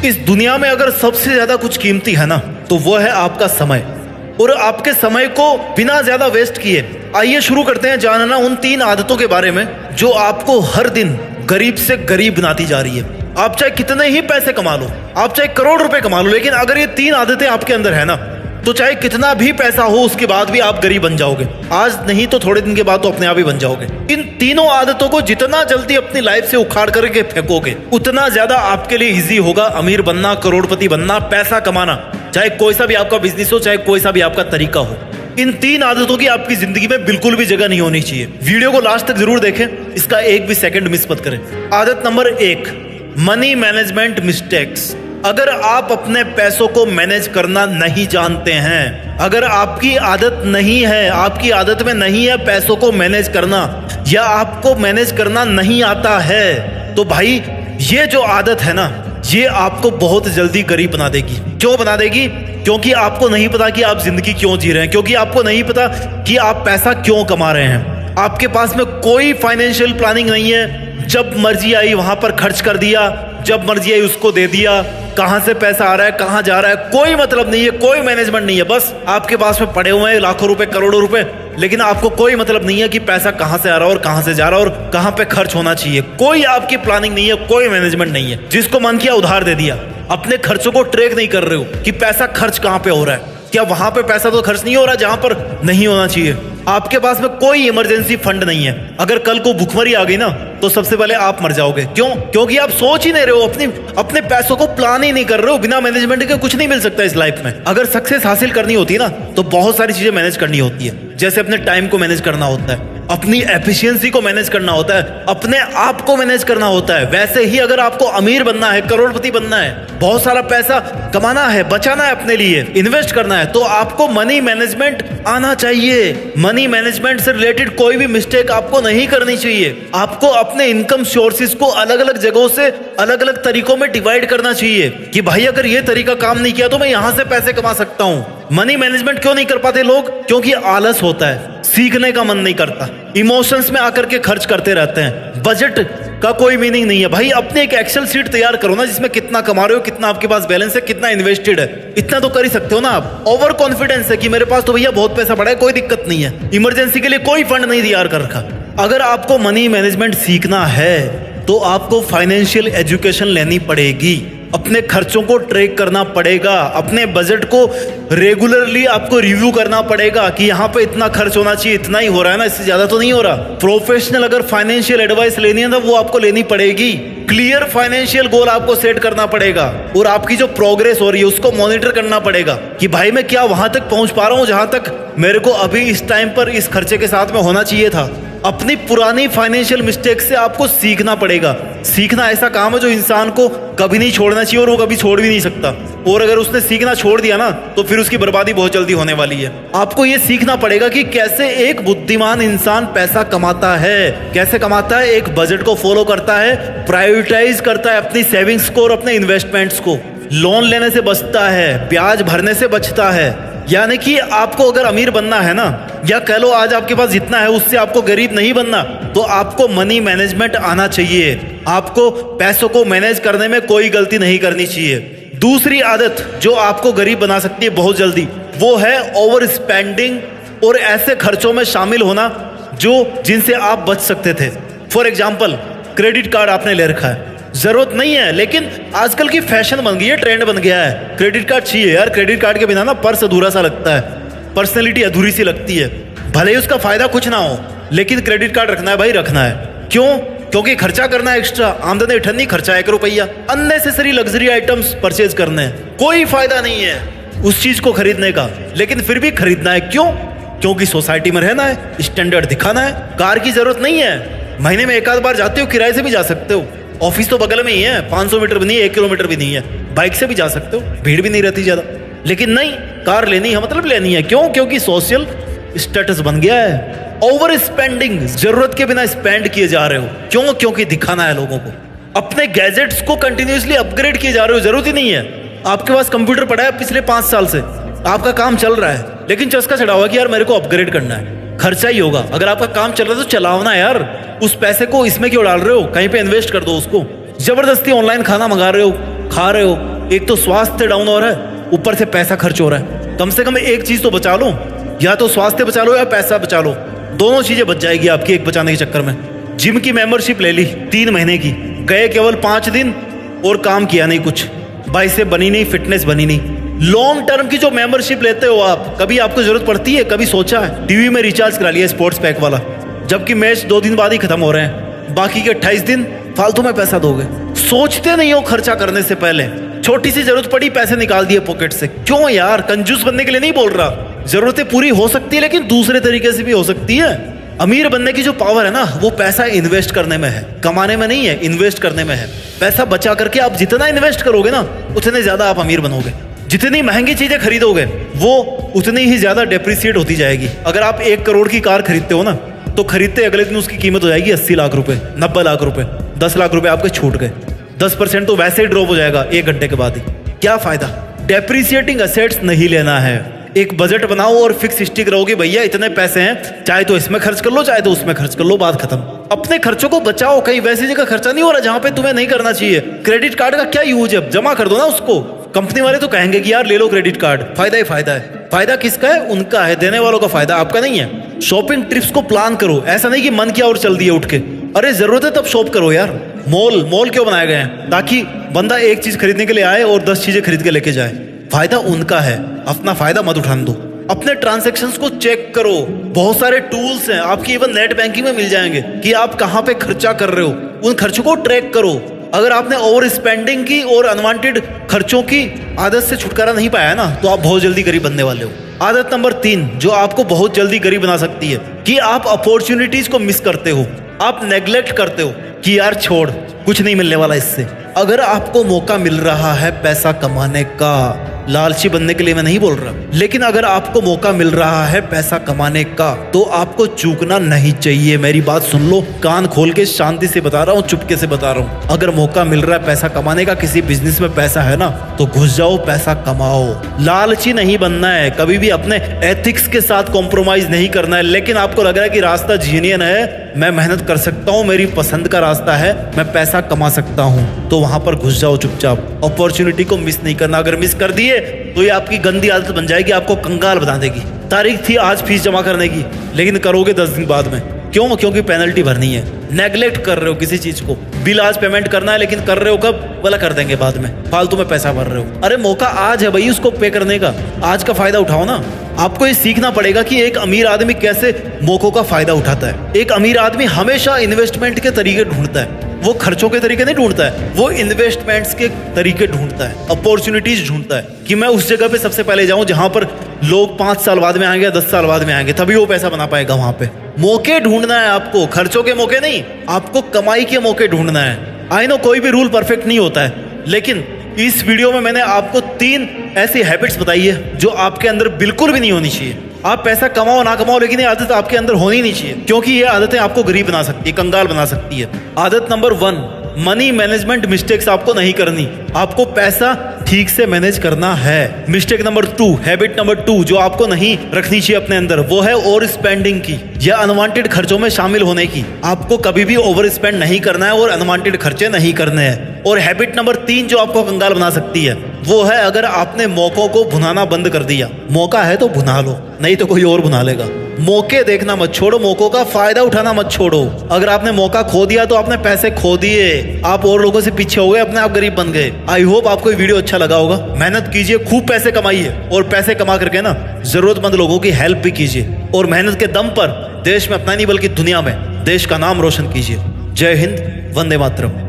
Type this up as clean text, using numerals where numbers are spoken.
इस दुनिया में अगर सबसे ज्यादा कुछ कीमती है ना, तो वो है आपका समय। और आपके समय को बिना ज्यादा वेस्ट किए आइए शुरू करते हैं जानना उन 3 आदतों के बारे में जो आपको हर दिन गरीब से गरीब बनाती जा रही है। आप चाहे कितने ही पैसे कमा लो, आप चाहे करोड़ रुपए कमा लो, लेकिन अगर ये 3 आदतें आपके अंदर है ना, तो चाहे कितना भी पैसा हो उसके बाद भी आप गरीब बन जाओगे। आज नहीं तो थोड़े दिन के बाद तो अपने आप ही बन जाओगे। इन तीनों आदतों को जितना जल्दी अपनी लाइफ से उखाड़ करके फेंकोगे, उतना ज्यादा आपके लिए इजी होगा अमीर बनना, करोड़पति बनना, पैसा कमाना। चाहे कोई सा भी आपका बिजनेस हो, चाहे कोई सा भी आपका तरीका हो, इन 3 आदतों की आपकी जिंदगी में बिल्कुल भी जगह नहीं होनी चाहिए। वीडियो को लास्ट तक जरूर देखें, इसका एक भी सेकंड मिस मत करें। आदत नंबर 1, मनी मैनेजमेंट मिस्टेक्स। अगर आप अपने पैसों को मैनेज करना नहीं जानते हैं, अगर आपकी आदत नहीं है, आपकी आदत में नहीं है पैसों को मैनेज करना, या आपको मैनेज करना नहीं आता है, तो भाई ये जो आदत है ना, ये आपको बहुत जल्दी गरीब बना देगी। क्यों बना देगी? क्योंकि आपको नहीं पता कि आप जिंदगी क्यों जी रहे हैं, क्योंकि आपको नहीं पता कि आप पैसा क्यों कमा रहे हैं। आपके पास में कोई फाइनेंशियल प्लानिंग नहीं है। जब मर्जी आई वहां पर खर्च कर दिया, जब मर्जी आई उसको दे दिया। कहां से पैसा आ रहा है, कहां जा रहा है, कोई मतलब नहीं है, कोई मैनेजमेंट नहीं है। बस आपके पास में पड़े हुए हैं लाखों रुपए, करोड़ों रुपए, लेकिन आपको कोई मतलब नहीं है कि पैसा कहां से आ रहा है और कहां से जा रहा है और कहां पे खर्च होना चाहिए। कोई आपकी प्लानिंग नहीं है, कोई मैनेजमेंट नहीं है। जिसको मन किया उधार दे दिया। अपने खर्चों को ट्रैक नहीं कर रहे हो कि पैसा खर्च कहां पे हो रहा है। क्या वहां पे पैसा तो खर्च नहीं हो रहा जहां पर नहीं होना चाहिए। आपके पास में कोई इमरजेंसी फंड नहीं है। अगर कल को भुखमरी आ गई ना, तो सबसे पहले आप मर जाओगे। क्यों? क्योंकि आप सोच ही नहीं रहे हो, अपने पैसों को प्लान ही नहीं कर रहे हो। बिना मैनेजमेंट के कुछ नहीं मिल सकता इस लाइफ में। अगर सक्सेस हासिल करनी होती है ना, तो बहुत सारी चीजें मैनेज करनी होती है। जैसे अपने टाइम को मैनेज करना होता है, अपनी एफिशिएंसी को मैनेज करना होता है, अपने आप को मैनेज करना होता है। वैसे ही अगर आपको अमीर बनना है, करोड़पति बनना है, बहुत सारा पैसा कमाना है, बचाना है, अपने लिए इन्वेस्ट करना है, तो आपको मनी मैनेजमेंट आना चाहिए। मनी मैनेजमेंट से रिलेटेड कोई भी मिस्टेक आपको नहीं करनी चाहिए। आपको अपने इनकम सोर्सेज को अलग अलग जगहों से अलग अलग तरीकों में डिवाइड करना चाहिए कि भाई अगर ये तरीका काम नहीं किया तो मैं यहां से पैसे कमा सकता हूं। मनी मैनेजमेंट क्यों नहीं कर पाते लोग? क्योंकि आलस होता है, सीखने का मन नहीं करता, इमोशंस में आकर के खर्च करते रहते हैं। बजट का कोई मीनिंग नहीं है। भाई अपने एक एक्सेल शीट तैयार करो ना, जिसमें कितना कमा रहे हो, कितना आपके पास बैलेंस है, कितना इन्वेस्टेड है। इतना तो कर ही सकते हो ना आप। ओवर कॉन्फिडेंस है कि मेरे पास तो भैया बहुत पैसा पड़ा है, कोई दिक्कत नहीं है, इमरजेंसी के लिए कोई फंड नहीं तैयार कर रखा। अगर आपको मनी मैनेजमेंट सीखना है तो आपको फाइनेंशियल एजुकेशन लेनी पड़ेगी। अपने खर्चों को ट्रैक करना पड़ेगा, अपने बजट को रेगुलरली आपको रिव्यू करना पड़ेगा कि यहाँ पे इतना खर्च होना चाहिए, इतना ही हो रहा है ना, इससे ज्यादा तो नहीं हो रहा। प्रोफेशनल अगर फाइनेंशियल एडवाइस लेनी है ना, वो आपको लेनी पड़ेगी। क्लियर फाइनेंशियल गोल आपको सेट करना पड़ेगा और आपकी जो प्रोग्रेस हो रही है उसको मॉनिटर करना पड़ेगा कि भाई मैं क्या वहां तक पहुंच पा रहा हूं जहां तक मेरे को अभी इस टाइम पर इस खर्चे के साथ में होना चाहिए था। अपनी पुरानी फाइनेंशियल मिस्टेक से आपको सीखना पड़ेगा। सीखना ऐसा काम है जो इंसान को कभी नहीं छोड़ना चाहिए और वो कभी छोड़ भी नहीं सकता। और अगर उसने सीखना छोड़ दिया ना, तो फिर उसकी बर्बादी बहुत जल्दी होने वाली है। आपको ये सीखना पड़ेगा कि कैसे एक बुद्धिमान इंसान पैसा कमाता है, कैसे कमाता है। एक बजट को फॉलो करता है, प्रायोरिटाइज करता है अपनी सेविंग्स को और अपने इन्वेस्टमेंट्स को, लोन लेने से बचता है, ब्याज भरने से बचता है। यानी कि आपको अगर अमीर बनना है ना, या कह लो आज आपके पास जितना है उससे आपको गरीब नहीं बनना, तो आपको मनी मैनेजमेंट आना चाहिए। आपको पैसों को मैनेज करने में कोई गलती नहीं करनी चाहिए। दूसरी आदत जो आपको गरीब बना सकती है बहुत जल्दी, वो है ओवर स्पेंडिंग और ऐसे खर्चों में शामिल होना जिनसे आप बच सकते थे। फॉर एग्जाम्पल, क्रेडिट कार्ड आपने ले रखा है, जरूरत नहीं है, लेकिन आजकल की फैशन बन गई है, ट्रेंड बन गया है, क्रेडिट कार्ड चाहिए यार। क्रेडिट कार्ड के बिना ना पर्स अधूरा सा लगता है, पर्सनैलिटी अधूरी सी लगती है। भले ही उसका फायदा कुछ ना हो, लेकिन क्रेडिट कार्ड रखना है भाई, रखना है। क्यों? क्योंकि खर्चा करना है एक्स्ट्रा, आमदनी ठन्नी, खर्चा 1 रुपया, अननेसेसरी लग्जरी आइटम्स परचेज करने हैं। कोई फायदा नहीं है उस चीज को खरीदने का, लेकिन फिर भी खरीदना है। क्यों? क्योंकि सोसाइटी में रहना है, स्टैंडर्ड दिखाना है। कार की जरूरत नहीं है, महीने में एक आध बार जाते हो, किराए से भी जा सकते हो। ऑफिस तो बगल में ही है, 500 मीटर भी नहीं है, 1 किलोमीटर भी नहीं है, बाइक से भी जा सकते हो, भीड़ भी नहीं रहती ज्यादा। लेकिन नहीं, कार लेनी है मतलब लेनी है। क्यों? क्योंकि सोशल स्टेटस बन गया है। ओवर स्पेंडिंग, जरूरत के बिना स्पेंड किए जा रहे हो। क्यों? क्योंकि दिखाना है लोगों को। अपने गैजेट्स को कंटिन्यूअसली अपग्रेड किए जा रहे हो, जरूरत ही नहीं है। आपके पास कंप्यूटर पड़ा है पिछले 5 साल से, आपका काम चल रहा है, लेकिन चस्का चढ़ा हुआ कि यार मेरे को अपग्रेड करना है। खर्चा ही होगा। अगर आपका काम चल रहा है तो चलाओ ना यार, उस पैसे को इसमें क्यों डाल रहे हो? कहीं पे इन्वेस्ट कर दो उसको। जबरदस्ती ऑनलाइन खाना मंगा रहे हो, खा रहे हो, एक तो स्वास्थ्य डाउन हो रहा है, ऊपर से पैसा खर्च हो रहा है। कम से कम एक चीज तो बचा लो, या तो स्वास्थ्य बचा लो या पैसा बचा लो। दोनों चीजें बच जाएगी आपकी एक बचाने के चक्कर में। जिम की मेंबरशिप ले ली 3 महीने की, गए केवल 5 दिन और काम किया नहीं कुछ, बाइसेप बनी नहीं, फिटनेस बनी नहीं। लॉन्ग टर्म की जो मेंबरशिप लेते हो आप, कभी आपको जरूरत पड़ती है? कभी सोचा है? टीवी में रिचार्ज करा लिया स्पोर्ट्स पैक वाला, जबकि मैच 2 दिन बाद ही खत्म हो रहे हैं, बाकी के 28 दिन फालतू में पैसा दोगे। सोचते नहीं हो खर्चा करने से पहले। छोटी सी जरूरत पड़ी, पैसे निकाल दिए पॉकेट से। क्यों यार? कंजूस बनने के लिए नहीं बोल रहा, जरूरतें पूरी हो सकती है लेकिन दूसरे तरीके से भी हो सकती है। अमीर बनने की जो पावर है ना, वो पैसा इन्वेस्ट करने में है, कमाने में नहीं है, इन्वेस्ट करने में है। पैसा बचा करके आप जितना इन्वेस्ट करोगे ना, उतने ज्यादा आप अमीर बनोगे। जितनी महंगी चीजें खरीदोगे वो उतनी ही ज्यादा डेप्रिसिएट होती जाएगी। अगर आप 1 करोड़ की कार खरीदते हो ना, तो खरीदते अगले दिन उसकी कीमत हो जाएगी 80 लाख रुपए, 90 लाख रुपए, 10 लाख रुपए आपके छूट गए। 10% तो वैसे ही ड्रॉप हो जाएगा 1 घंटे के बाद ही। क्या फायदा? डेप्रिसिएटिंग एसेट्स नहीं लेना है। एक बजट बनाओ और फिक्स स्टिक रहोगे, भैया इतने पैसे हैं, चाहे तो इसमें खर्च कर लो, चाहे तो उसमें खर्च कर लो, बात खत्म। अपने खर्चों को बचाओ, कहीं वैसी जगह खर्चा नहीं हो रहा जहां पे तुम्हें नहीं करना चाहिए। क्रेडिट कार्ड का क्या यूज है? जमा कर दो ना उसको। कंपनी वाले तो कहेंगे कि यार ले लो क्रेडिट कार्ड, फायदा ही फायदा है। फायदा किसका है? उनका है, देने वालों का फायदा, आपका नहीं है। शॉपिंग ट्रिप्स को प्लान करो, ऐसा नहीं कि मन किया और चल दिए उठ के। अरे जरूरत है तब शॉप करो यार। मॉल क्यों बनाए गए हैं? ताकि बंदा एक चीज खरीदने के लिए आए और 10 चीजें खरीद के लेके जाए। फायदा उनका है, अपना फायदा मत उठाने दो। अपने ट्रांजैक्शंस को चेक करो। बहुत सारे टूल्स हैं आपकी, इवन नेट बैंकिंग में मिल जाएंगे कि आप कहां पे खर्चा कर रहे हो। उन खर्चों को ट्रैक करो। अगर आपने ओवर स्पेंडिंग की और अनवांटेड खर्चों की आदत से छुटकारा नहीं पाया ना, तो आप बहुत जल्दी गरीब बनने वाले हो। आदत नंबर 3 जो आपको बहुत जल्दी गरीब बना सकती है, कि आप अपॉर्चुनिटीज को मिस करते हो, आप नेग्लेक्ट करते हो कि यार छोड़, कुछ नहीं मिलने वाला इससे। अगर आपको मौका मिल रहा है पैसा कमाने का, लालची बनने के लिए मैं नहीं बोल रहा, लेकिन अगर आपको मौका मिल रहा है पैसा कमाने का, तो आपको चूकना नहीं चाहिए। मेरी बात सुन लो, कान खोल के शांति से बता रहा हूँ, चुपके से बता रहा हूँ। अगर मौका मिल रहा है पैसा कमाने का, किसी बिजनेस में पैसा है ना, तो घुस जाओ, पैसा कमाओ। लालची नहीं बनना है, कभी भी अपने एथिक्स के साथ कॉम्प्रोमाइज नहीं करना है। लेकिन आपको लग रहा है कि रास्ता जीनियन है, मैं मेहनत कर सकता हूँ, मेरी पसंद का रास्ता है, मैं पैसा कमा सकता हूँ, तो वहां पर घुस जाओ चुपचाप। अपॉर्चुनिटी को मिस नहीं करना। अगर मिस कर दिए तो ये आपकी गंदी आदत बन जाएगी, आपको कंगाल बना देगी। तारीख थी आज फीस जमा करने की, लेकिन करोगे 10 दिन बाद में। क्यों? क्योंकि पेनल्टी भरनी है। नेग्लेक्ट कर रहे हो किसी चीज को। बिल आज पेमेंट करना है, लेकिन कर रहे हो कब? बोला कर देंगे बाद में, फालतू में पैसा भर रहे हो। अरे मौका आज है भाई, उसको पे करने का। आज का फायदा उठाओ ना। आपको ये सीखना पड़ेगा कि एक अमीर आदमी कैसे मौकों का फायदा उठाता है। एक अमीर आदमी हमेशा इन्वेस्टमेंट के तरीके ढूंढता है, वो खर्चों के तरीके नहीं ढूंढता है, वो इन्वेस्टमेंट्स के तरीके ढूंढता है, अपॉर्चुनिटीज ढूंढता है कि मैं उस जगह पे सबसे पहले जाऊं जहां पर लोग 5 साल बाद में आएंगे, 10 साल बाद में आएंगे, तभी वो पैसा बना पाएगा। वहां पे मौके ढूंढना है आपको, खर्चों के मौके नहीं, आपको कमाई के मौके ढूंढना है। आई नो कोई भी रूल परफेक्ट नहीं होता है, लेकिन इस वीडियो में मैंने आपको 3 ऐसी हैबिट्स बताई है जो आपके अंदर बिल्कुल भी नहीं होनी चाहिए। आप पैसा कमाओ ना कमाओ, लेकिन ये आदत आपके अंदर होनी नहीं चाहिए, क्योंकि ये आदतें आपको गरीब बना सकती है, कंगाल बना सकती है। आदत नंबर 1, मनी मैनेजमेंट मिस्टेक्स आपको नहीं करनी। आपको पैसा ठीक से मैनेज करना है। मिस्टेक नंबर 2, हैबिट नंबर 2 जो आपको नहीं रखनी चाहिए अपने अंदर, वो है ओवर स्पेंडिंग की या अनवांटेड खर्चों में शामिल होने की। आपको कभी भी ओवर स्पेंड नहीं करना है और अनवांटेड खर्चे नहीं करने हैं। और हैबिट नंबर 3 जो आपको कंगाल बना सकती है, वो है अगर आपने मौकों को भुनाना बंद कर दिया। मौका है तो भुना लो, नहीं तो कोई और भुना लेगा। मौके देखना मत छोड़ो, मौकों का फायदा उठाना मत छोड़ो। अगर आपने मौका खो दिया तो आपने पैसे खो दिए, आप और लोगों से पीछे हो गए, अपने आप गरीब बन गए। आई होप आपको ये वीडियो अच्छा लगा होगा। मेहनत कीजिए, खूब पैसे कमाइए, और पैसे कमा करके ना जरूरतमंद लोगों की हेल्प भी कीजिए, और मेहनत के दम पर देश में अपना नहीं बल्कि दुनिया में देश का नाम रोशन कीजिए। जय हिंद, वंदे मातरम।